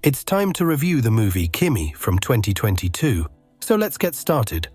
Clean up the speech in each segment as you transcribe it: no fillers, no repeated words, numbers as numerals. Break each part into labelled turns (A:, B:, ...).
A: It's time to review the movie Kimi from 2022, so let's get started.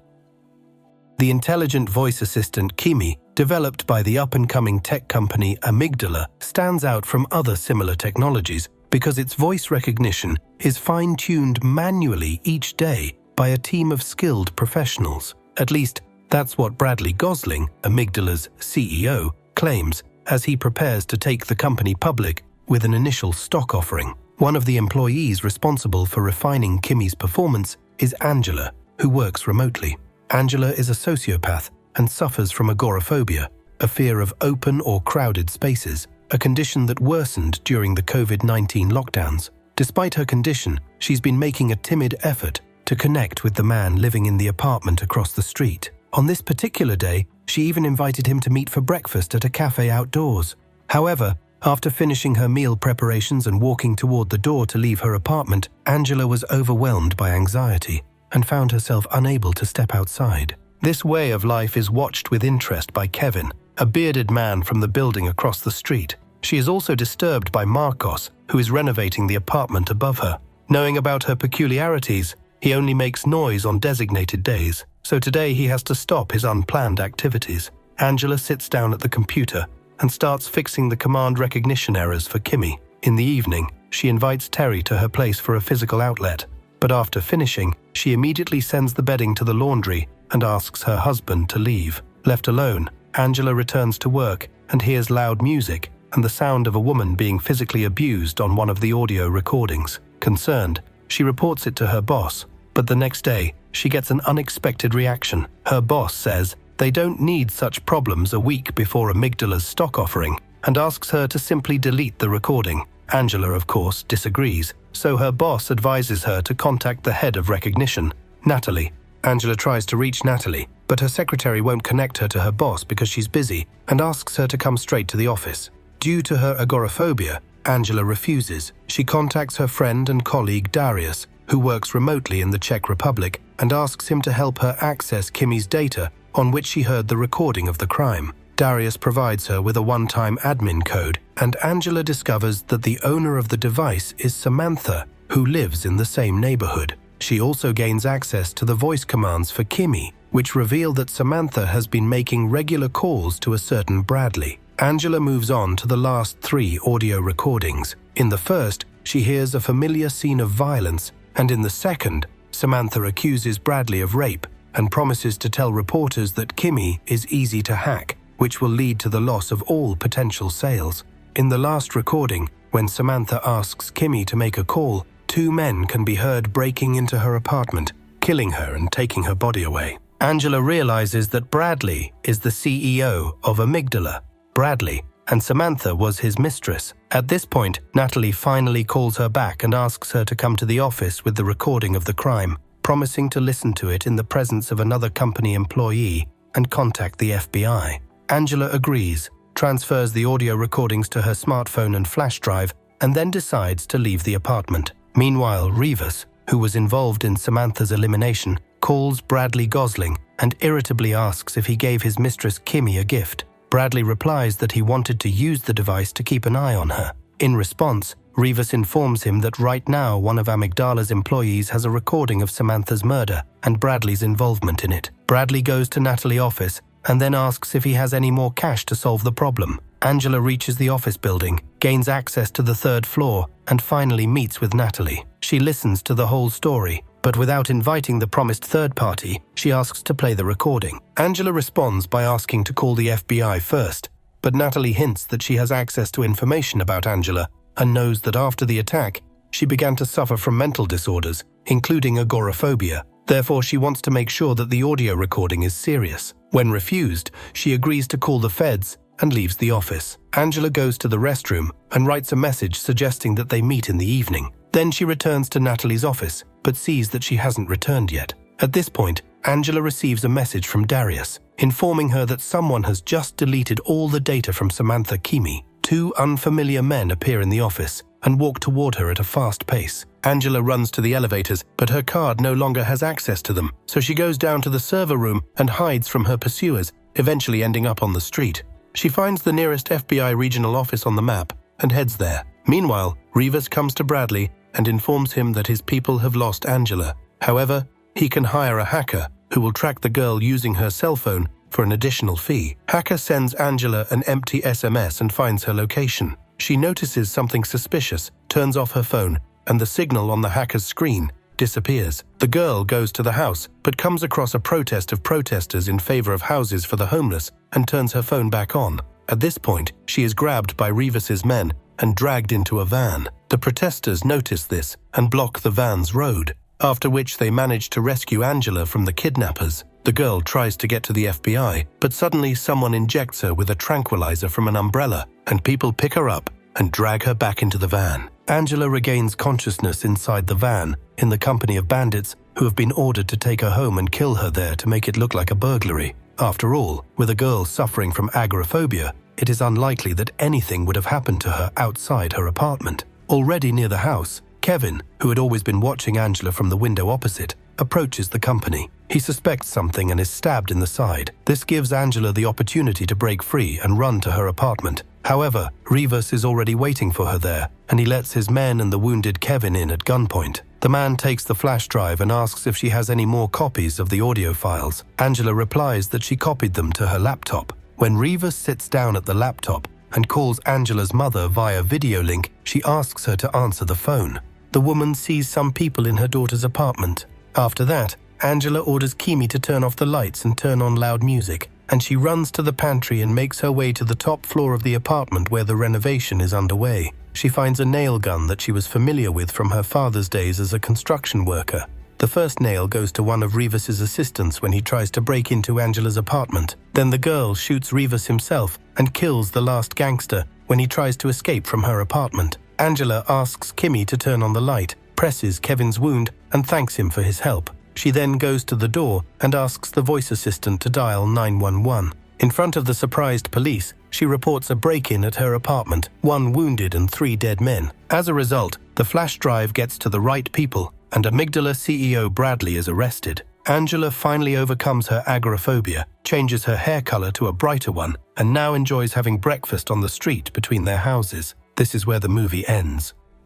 A: The intelligent voice assistant Kimi, developed by the up-and-coming tech company Amygdala, stands out from other similar technologies because its voice recognition is fine-tuned manually each day by a team of skilled professionals. At least, that's what Bradley Gosling, Amygdala's CEO, claims as he prepares to take the company public with an initial stock offering. One of the employees responsible for refining Kimi's performance is Angela, who works remotely. Angela is a sociopath and suffers from agoraphobia, a fear of open or crowded spaces, a condition that worsened during the COVID-19 lockdowns. Despite her condition, she's been making a timid effort to connect with the man living in the apartment across the street. On this particular day, she even invited him to meet for breakfast at a cafe outdoors. However, after finishing her meal preparations and walking toward the door to leave her apartment, Angela was overwhelmed by anxiety and found herself unable to step outside. This way of life is watched with interest by Kevin, a bearded man from the building across the street. She is also disturbed by Marcos, who is renovating the apartment above her. Knowing about her peculiarities, he only makes noise on designated days, so today he has to stop his unplanned activities. Angela sits down at the computer and starts fixing the command recognition errors for Kimi. In the evening, she invites Terry to her place for a physical outlet, but after finishing, she immediately sends the bedding to the laundry and asks her husband to leave. Left alone, Angela returns to work and hears loud music and the sound of a woman being physically abused on one of the audio recordings. Concerned, she reports it to her boss, but the next day, she gets an unexpected reaction. Her boss says they don't need such problems a week before Amygdala's stock offering and asks her to simply delete the recording. Angela, of course, disagrees, so her boss advises her to contact the head of recognition, Natalie. Angela tries to reach Natalie, but her secretary won't connect her to her boss because she's busy and asks her to come straight to the office. Due to her agoraphobia, Angela refuses. She contacts her friend and colleague Darius, who works remotely in the Czech Republic, and asks him to help her access Kimi's data on which she heard the recording of the crime. Darius provides her with a one-time admin code, and Angela discovers that the owner of the device is Samantha, who lives in the same neighborhood. She also gains access to the voice commands for Kimi, which reveal that Samantha has been making regular calls to a certain Bradley. Angela moves on to the last 3 audio recordings. In the first, she hears a familiar scene of violence, and in the second, Samantha accuses Bradley of rape and promises to tell reporters that Kimi is easy to hack, which will lead to the loss of all potential sales. In the last recording, when Samantha asks Kimi to make a call, 2 men can be heard breaking into her apartment, killing her and taking her body away. Angela realizes that Bradley is the CEO of Amygdala. Bradley and Samantha was his mistress. At this point, Natalie finally calls her back and asks her to come to the office with the recording of the crime, promising to listen to it in the presence of another company employee and contact the FBI. Angela agrees, transfers the audio recordings to her smartphone and flash drive, and then decides to leave the apartment. Meanwhile, Rivas, who was involved in Samantha's elimination, calls Bradley Gosling and irritably asks if he gave his mistress Kimi a gift. Bradley replies that he wanted to use the device to keep an eye on her. In response, Rivas informs him that right now one of Amygdala's employees has a recording of Samantha's murder and Bradley's involvement in it. Bradley goes to Natalie's office and then asks if he has any more cash to solve the problem. Angela reaches the office building, gains access to the 3rd floor, and finally meets with Natalie. She listens to the whole story, but without inviting the promised third party, she asks to play the recording. Angela responds by asking to call the FBI first, but Natalie hints that she has access to information about Angela and knows that after the attack, she began to suffer from mental disorders, including agoraphobia. Therefore, she wants to make sure that the audio recording is serious. When refused, she agrees to call the feds and leaves the office. Angela goes to the restroom and writes a message suggesting that they meet in the evening. Then she returns to Natalie's office, but sees that she hasn't returned yet. At this point, Angela receives a message from Darius, informing her that someone has just deleted all the data from Samantha Kimi. 2 unfamiliar men appear in the office and walk toward her at a fast pace. Angela runs to the elevators, but her card no longer has access to them, so she goes down to the server room and hides from her pursuers, eventually ending up on the street. She finds the nearest FBI regional office on the map and heads there. Meanwhile, Rivas comes to Bradley and informs him that his people have lost Angela. However, he can hire a hacker who will track the girl using her cell phone for an additional fee. Hacker sends Angela an empty SMS and finds her location. She notices something suspicious, turns off her phone, and the signal on the hacker's screen disappears. The girl goes to the house, but comes across a protest of protesters in favor of houses for the homeless and turns her phone back on. At this point, she is grabbed by Rivas's men and dragged into a van. The protesters notice this and block the van's road, after which they manage to rescue Angela from the kidnappers. The girl tries to get to the FBI, but suddenly someone injects her with a tranquilizer from an umbrella, and people pick her up and drag her back into the van. Angela regains consciousness inside the van, in the company of bandits who have been ordered to take her home and kill her there to make it look like a burglary. After all, with a girl suffering from agoraphobia, it is unlikely that anything would have happened to her outside her apartment. Already near the house, Kevin, who had always been watching Angela from the window opposite, approaches the company. He suspects something and is stabbed in the side. This gives Angela the opportunity to break free and run to her apartment. However, Rivas is already waiting for her there, and he lets his men and the wounded Kevin in at gunpoint. The man takes the flash drive and asks if she has any more copies of the audio files. Angela replies that she copied them to her laptop. When Rivas sits down at the laptop and calls Angela's mother via video link, she asks her to answer the phone. The woman sees some people in her daughter's apartment. After that, Angela orders Kimi to turn off the lights and turn on loud music, and she runs to the pantry and makes her way to the top floor of the apartment where the renovation is underway. She finds a nail gun that she was familiar with from her father's days as a construction worker. The first nail goes to one of Rivas's assistants when he tries to break into Angela's apartment. Then the girl shoots Rivas himself and kills the last gangster when he tries to escape from her apartment. Angela asks Kimi to turn on the light, presses Kevin's wound, and thanks him for his help. She then goes to the door and asks the voice assistant to dial 911. In front of the surprised police, she reports a break-in at her apartment, 1 wounded and 3 dead men. As a result, the flash drive gets to the right people, and Amygdala CEO Bradley is arrested. Angela finally overcomes her agoraphobia, changes her hair color to a brighter one, and now enjoys having breakfast on the street between their houses. This is where the movie ends.